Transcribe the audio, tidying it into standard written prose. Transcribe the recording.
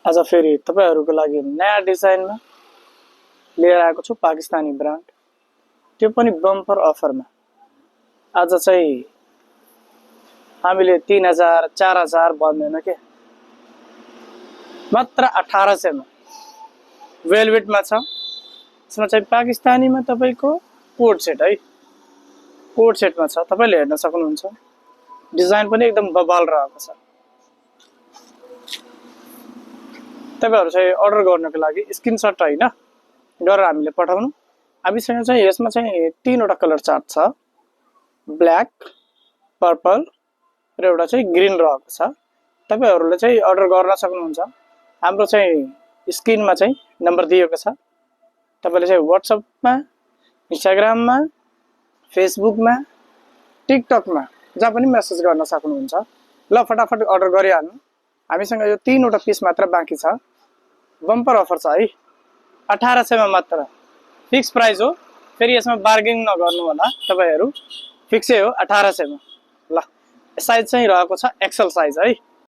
आज फेरि तपाईहरुको लागि नयाँ डिजाइनमा लिएर आएको छु पाकिस्तानी ब्रान्ड, त्यो पनि बम्पर अफरमा। आज चाहिँ हामीले 3000 4000 भन्दैन के, मात्र 1800 मा वेलवेटमा छ। यसमा चाहिँ पाकिस्तानीमा तपाईको कोट सेट है, कोट सेटमा छ, तपाईले हेर्न सक्नुहुन्छ। डिजाइन पनि एकदम बबाल रहेको छ। तपाईहरु चाहिँ अर्डर गर्नको लागि स्क्रिनशट हैन गरेर हामीले पठाउनु। हामीसँग चाहिँ यसमा चाहिँ 3 वटा कलर चार्ट छ, ब्ल्याक, पर्पल र एउटा चाहिँ ग्रीन रहेको छ। तपाईहरुले चाहिँ अर्डर गर्न सक्नुहुन्छ। हाम्रो चाहिँ स्क्रिनमा चाहिँ नम्बर दिएको छ। तपाईले चाहिँ WhatsAppमा, इन्स्टाग्राममा, फेसबुकमा, टिकटकमा जहाँ पनि मेसेज गर्न सक्नुहुन्छ। ल फटाफट अर्डर गरिहाल्नु। हामीसँग यो 3 वटा पीस मात्र बाँकी छ। बम्पर अफर छ है, 1800 मा मात्र, फिक्स प्राइस हो। फेरि यसमा बार्गेनिङ नगर्नु होला तपाईहरु, फिक्सै हो 1800 मा। ल साइज चाहिँ रहेको छ एक्सेल साइज है।